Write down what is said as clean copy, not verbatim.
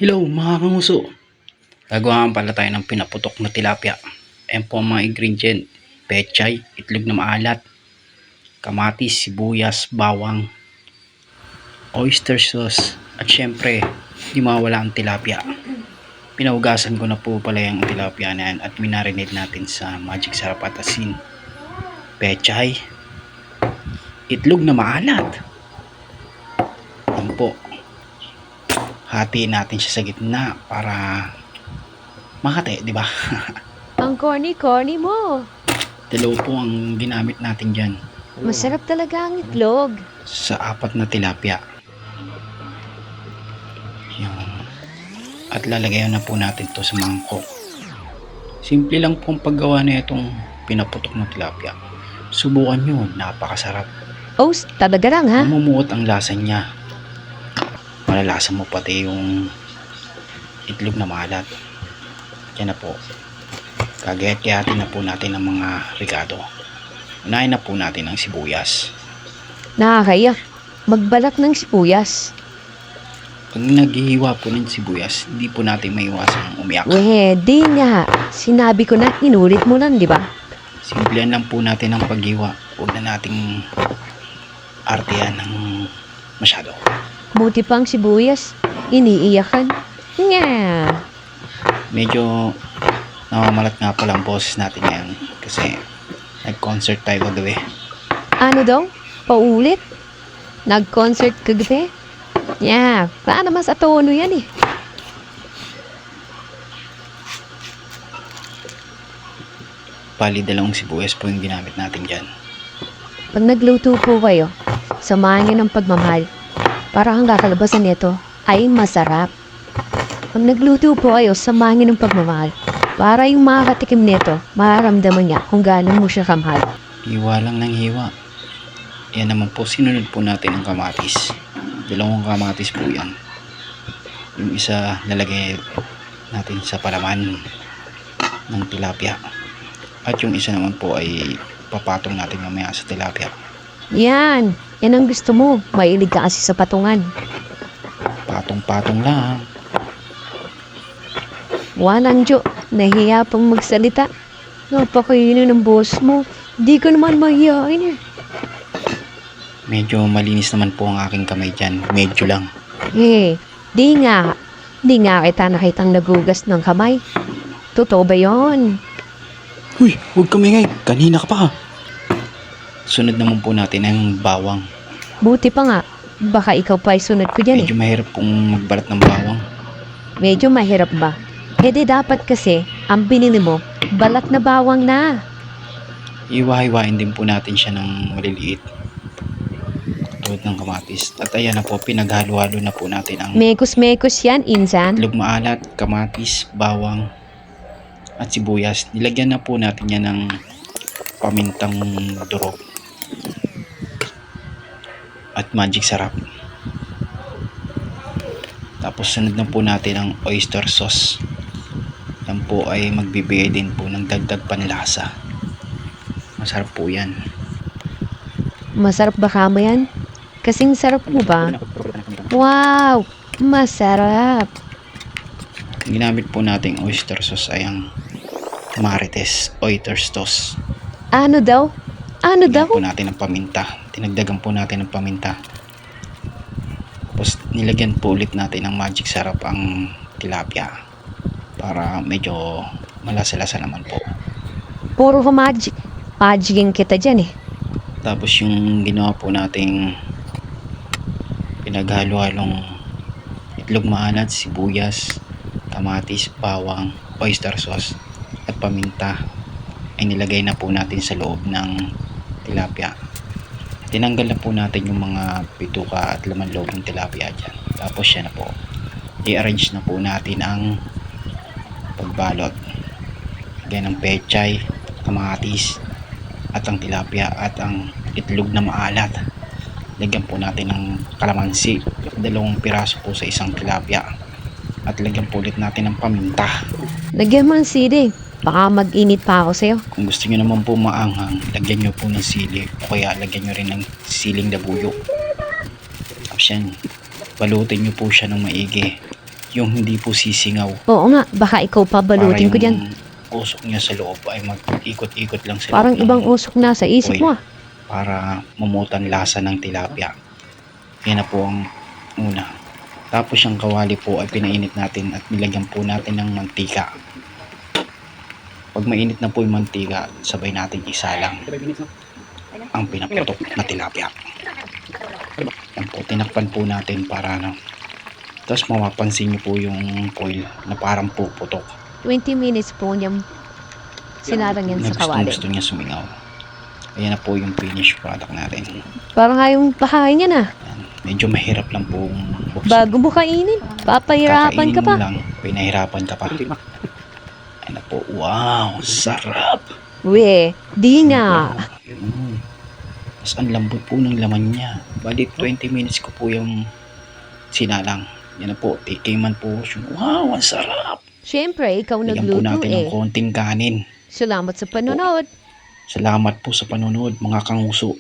Hello mga kanguso. Gagawa pala tayo ng pinaputok na tilapia. Ayan po ang mga ingredient. Pechay, itlog na maalat, kamatis, sibuyas, bawang, oyster sauce, at syempre di mawala ang tilapia. Pinahugasan ko na po pala yung tilapia na yan at minarinate natin sa magic sarap at asin. Pechay, itlog na maalat. Ayan po. Hatiin natin siya sa gitna para makati, di ba? Ang corny-corny mo. Dalawa po ang ginamit natin dyan Masarap talaga ang itlog. sa apat na tilapia. Yung, at lalagayan na po natin to sa mangkok. Simple lang po ang paggawa na itong pinaputok na tilapia. Subukan nyo, napakasarap. Oh, talaga lang ha? Mamumuot ang lasa niya. Malalasa mo pati yung itlog na maalat. Yan na po. Kagayat-gayatin na po natin ang mga rigado. Unahin na po natin ang sibuyas. Nakakaya. Magbalak ng sibuyas. Pag naghihiwa po ng sibuyas, hindi po natin maiwasan umiyak. Di nga. Sinabi ko na, inulit mo lang, di ba? Simplihan lang po natin ang paghiwa. Huwag na nating artehan ng masyado. Buti pang sibuyas. Iniiyakan. Nga. Medyo namamalat nga pala ang boses natin ngayon kasi nag-concert tayo kagabi. Ano daw? Paulit? Nag-concert kagabi? Yeah, paano mas atono yan eh. Pali dalawang sibuyas po yung ginamit natin dyan. Pag nagluto po kayo, samahan niyo ng pagmamahal. Para ang kakalabasan nito ay masarap. Pag nagluto po kayo, samahan niyo ng pagmamahal. Para yung makakatikim nito, mararamdaman niya kung gaano mo siya kamahal. Hiwa lang ng hiwa. Yan naman po, sinunod po natin ang kamatis. Dalawang kamatis po yan. Yung isa lalagay natin sa palaman ng tilapia. At yung isa naman po ay papatong natin mamaya sa tilapia. Yan ang gusto mo. Mailig ka kasi sa patungan. Patong-patong lang. Walang jo, nahiya pang magsalita. Napakaino ng boss mo. Di ka naman mahihain eh. Medyo malinis naman po ang aking kamay dyan. Medyo lang. Di nga. Di nga kita nakitang nagugas ng kamay. Totoo ba yon? Uy, huwag ka maingay. Kanina ka pa. Sunod naman po natin ang bawang. Buti pa nga. Baka ikaw pa ay sunod ko dyan eh. Medyo mahirap pong magbalat ng bawang. Medyo mahirap ba? Di dapat kasi, ang binili mo, balat na bawang na. Iwa-hiwain din po natin siya ng maliliit. Tulad ng kamatis. At ayan na po, pinaghalo-halo na po natin ang Mekos-mekos yan, insan. itlog maalat, kamatis, bawang, at sibuyas. Nilagyan na po natin yan ng pamintang durog at magic sarap. Tapos sunod na po natin ang oyster sauce. Yan po ay magbibigay din po ng dagdag panlasa. Masarap po yan. Masarap ba kamo yan? Kasing sarap mo ba? Wow! Masarap! Ang ginamit po nating oyster sauce ay ang Marites oyster sauce. Ano daw? Ano daw? Nilagyan po natin ng paminta. Tinagdagan po natin ng paminta. Tapos nilagyan po ulit natin ng magic sarap ang tilapia para medyo malasa-lasa naman po. Puro ka magic. Magicing kita dyan eh. Tapos yung ginawa po nating pinaghalo-halong itlog maalat, sibuyas, kamatis, bawang, oyster sauce at paminta ay nilagay na po natin sa loob ng tilapia. Tinanggal na po natin yung mga bituka at laman loob ng tilapia dyan. Tapos yan na po. I-arrange na po natin ang pagbalot. Lagyan ng pechay, kamatis, at ang tilapia at ang itlog na maalat. Lagyan po natin ng kalamansi. 2 piraso po sa isang tilapia. At lagyan po ulit natin ng paminta. Lagyan mo ng sili. Baka mag-init pa ako sa'yo. Kung gusto nyo naman po maanghang, lagyan nyo po ng sili o kaya lagyan nyo rin ng siling labuyo. Tapos yan, balutin nyo po siya ng maigi yung hindi po sisingaw. Oo nga, baka ikaw pabalutin ko dyan. Usok niya sa loob ay mag-ikot-ikot lang sa Parang loob ng ibang usok na sa isip oil mo. para mamutan lasa ng tilapia. Yan na po ang una. Tapos yung kawali po ay pinainit natin at nilagyan po natin ng mantika. Pag mainit na po yung mantika, sabay natin isalang ang pinaputok na tilapia. Yan po, tinakpan po natin para ano. Tapos mapapansin nyo po yung foil na parang puputok. 20 minutes po niyang sinarang yan sa kawali. Gusto niya sumingaw. Ayan na po yung finished product natin. Parang ayong pahain niya na. Ayan. Medyo mahirap lang po buksan. Bago mo kainin, papahirapan ka Kakainin pa. mo lang, pinahirapan ka pa. Ayan na po. Wow, sarap. We, di nga. Mas ang lambot po ng laman niya. Bali 20 minutes ko po yung sinalang. Yan na po, tikiman po. Wow, ang sarap. Siyempre, ikaw Lagyan po nagluto natin ng eh. konting kanin. Salamat sa panonood. Salamat po sa panonood mga kanguso.